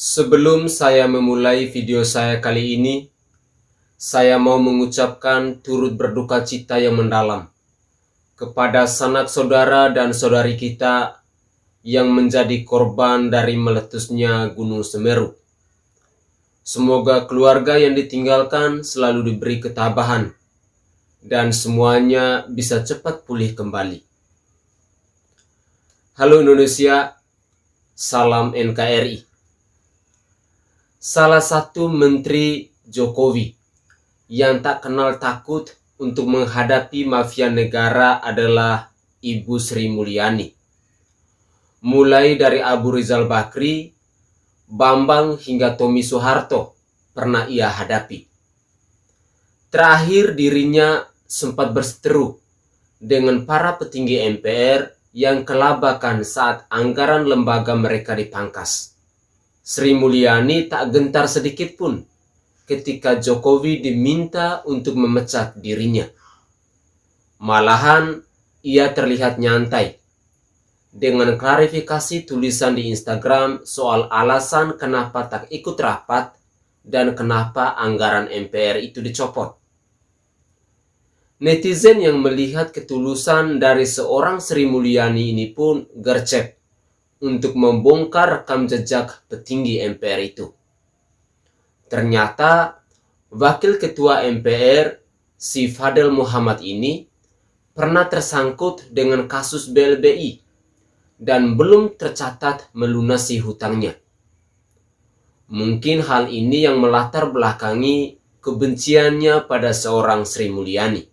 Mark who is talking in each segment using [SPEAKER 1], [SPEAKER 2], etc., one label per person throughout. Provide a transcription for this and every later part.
[SPEAKER 1] Sebelum saya memulai video saya kali ini, saya mau mengucapkan turut berduka cita yang mendalam kepada sanak saudara dan saudari kita yang menjadi korban dari meletusnya Gunung Semeru. Semoga keluarga yang ditinggalkan selalu diberi ketabahan dan semuanya bisa cepat pulih kembali. Halo Indonesia, salam NKRI. Salah satu Menteri Jokowi yang tak kenal takut untuk menghadapi mafia negara adalah Ibu Sri Mulyani. Mulai dari Abu Rizal Bakri, Bambang hingga Tommy Soeharto pernah ia hadapi. Terakhir dirinya sempat berseteru dengan para petinggi MPR yang kelabakan saat anggaran lembaga mereka dipangkas. Sri Mulyani tak gentar sedikit pun ketika Jokowi diminta untuk memecat dirinya. Malahan ia terlihat nyantai dengan klarifikasi tulisan di Instagram soal alasan kenapa tak ikut rapat dan kenapa anggaran MPR itu dicopot. Netizen yang melihat ketulusan dari seorang Sri Mulyani ini pun gercep untuk membongkar rekam jejak petinggi MPR itu. Ternyata Wakil Ketua MPR si Fadel Muhammad ini pernah tersangkut dengan kasus BLBI dan belum tercatat melunasi hutangnya. Mungkin hal ini yang melatar belakangi kebenciannya pada seorang Sri Mulyani.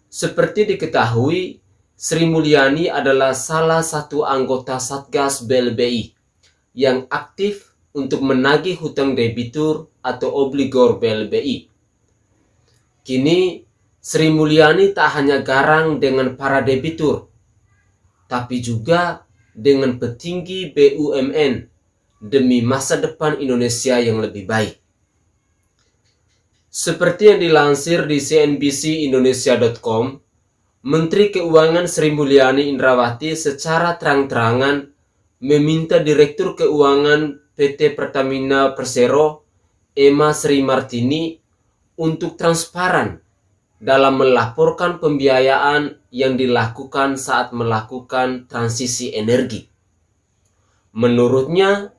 [SPEAKER 1] Seperti diketahui, Sri Mulyani adalah salah satu anggota Satgas BLBI yang aktif untuk menagih hutang debitur atau obligor BLBI. Kini, Sri Mulyani tak hanya garang dengan para debitur, tapi juga dengan petinggi BUMN demi masa depan Indonesia yang lebih baik. Seperti yang dilansir di cnbcindonesia.com, Menteri Keuangan Sri Mulyani Indrawati secara terang-terangan meminta Direktur Keuangan PT Pertamina Persero, Emma Sri Martini, untuk transparan dalam melaporkan pembiayaan yang dilakukan saat melakukan transisi energi. Menurutnya,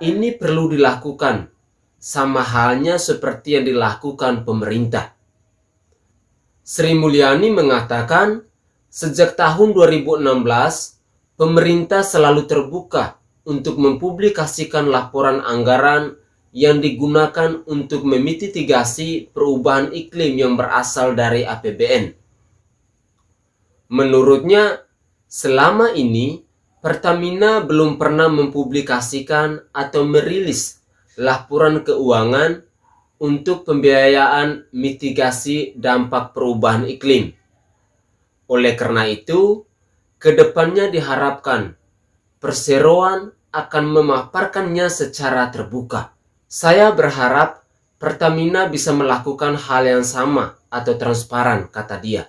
[SPEAKER 1] ini perlu dilakukan, sama halnya seperti yang dilakukan pemerintah. Sri Mulyani mengatakan, sejak tahun 2016, pemerintah selalu terbuka untuk mempublikasikan laporan anggaran yang digunakan untuk memitigasi perubahan iklim yang berasal dari APBN. Menurutnya, selama ini Pertamina belum pernah mempublikasikan atau merilis laporan keuangan untuk pembiayaan mitigasi dampak perubahan iklim. Oleh karena itu, kedepannya diharapkan perseroan akan memaparkannya secara terbuka. Saya berharap Pertamina bisa melakukan hal yang sama atau transparan, kata dia.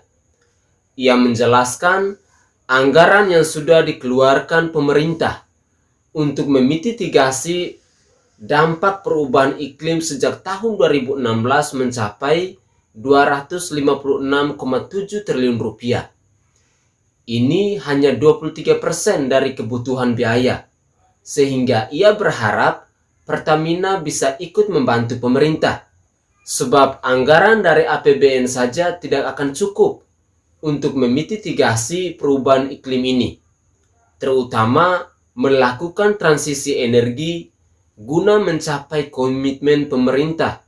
[SPEAKER 1] Ia menjelaskan anggaran yang sudah dikeluarkan pemerintah untuk memitigasi dampak perubahan iklim sejak tahun 2016 mencapai 256,7 triliun rupiah. Ini hanya 23% dari kebutuhan biaya, sehingga ia berharap Pertamina bisa ikut membantu pemerintah, sebab anggaran dari APBN saja tidak akan cukup untuk memitigasi perubahan iklim ini, terutama melakukan transisi energi guna mencapai komitmen pemerintah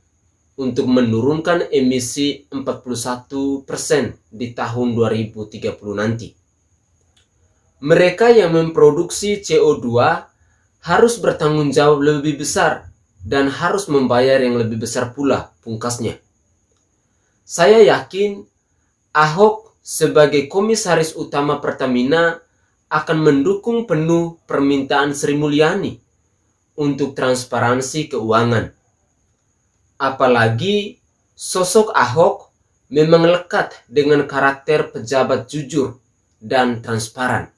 [SPEAKER 1] untuk menurunkan emisi 41% di tahun 2030 nanti. Mereka yang memproduksi CO2 harus bertanggung jawab lebih besar dan harus membayar yang lebih besar pula, pungkasnya. Saya yakin Ahok sebagai komisaris utama Pertamina akan mendukung penuh permintaan Sri Mulyani untuk transparansi keuangan. Apalagi sosok Ahok memang lekat dengan karakter pejabat jujur dan transparan.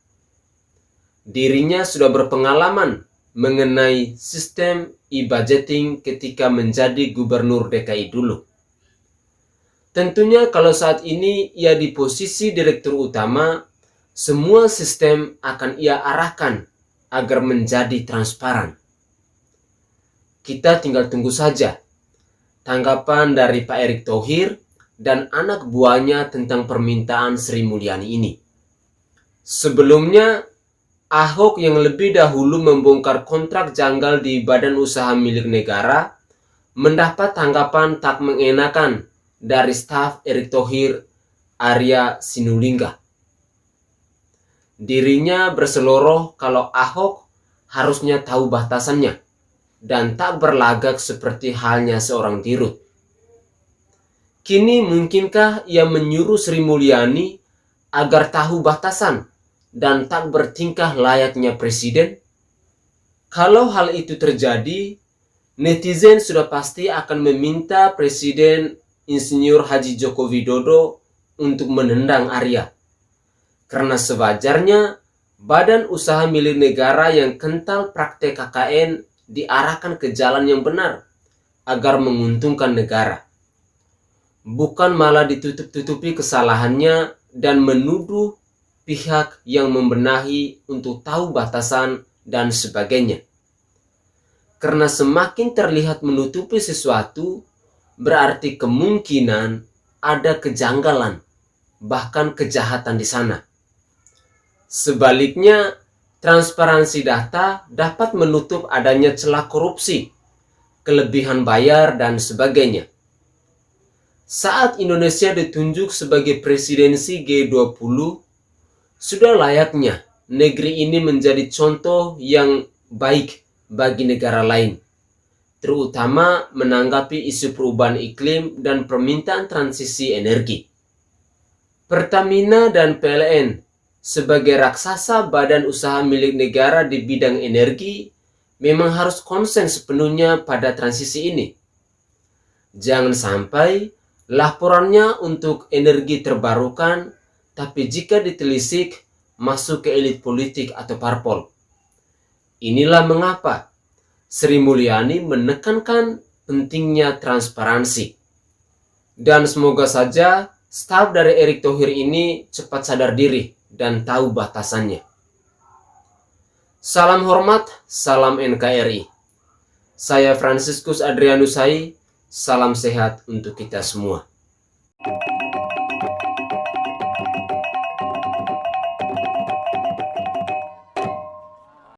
[SPEAKER 1] Dirinya sudah berpengalaman mengenai sistem e-budgeting ketika menjadi gubernur DKI dulu. Tentunya kalau saat ini ia di posisi direktur utama, semua sistem akan ia arahkan agar menjadi transparan. Kita tinggal tunggu saja tanggapan dari Pak Erick Thohir dan anak buahnya tentang permintaan Sri Mulyani ini. Sebelumnya, Ahok yang lebih dahulu membongkar kontrak janggal di badan usaha milik negara mendapat tanggapan tak mengenakan dari staf Erick Thohir, Arya Sinulinga. Dirinya berseloroh kalau Ahok harusnya tahu batasannya dan tak berlagak seperti halnya seorang dirut. Kini mungkinkah ia menyuruh Sri Mulyani agar tahu batasan dan tak bertingkah layaknya presiden? Kalau hal itu terjadi, netizen sudah pasti akan meminta Presiden Insinyur Haji Joko Widodo untuk menendang Arya. Karena sewajarnya badan usaha milik negara yang kental praktek KKN diarahkan ke jalan yang benar agar menguntungkan negara. Bukan malah ditutup-tutupi kesalahannya dan menuduh pihak yang membenahi untuk tahu batasan dan sebagainya. Karena semakin terlihat menutupi sesuatu, berarti kemungkinan ada kejanggalan, bahkan kejahatan di sana. Sebaliknya, transparansi data dapat menutup adanya celah korupsi, kelebihan bayar, dan sebagainya. Saat Indonesia ditunjuk sebagai presidensi G20, sudah layaknya negeri ini menjadi contoh yang baik bagi negara lain, terutama menanggapi isu perubahan iklim dan permintaan transisi energi. Pertamina dan PLN sebagai raksasa badan usaha milik negara di bidang energi memang harus konsen sepenuhnya pada transisi ini. Jangan sampai laporannya untuk energi terbarukan, tapi jika ditelisik masuk ke elit politik atau parpol. Inilah mengapa Sri Mulyani menekankan pentingnya transparansi. Dan semoga saja staf dari Erick Thohir ini cepat sadar diri dan tahu batasannya. Salam hormat, salam NKRI. Saya Franciscus Adrianusai, salam sehat untuk kita semua.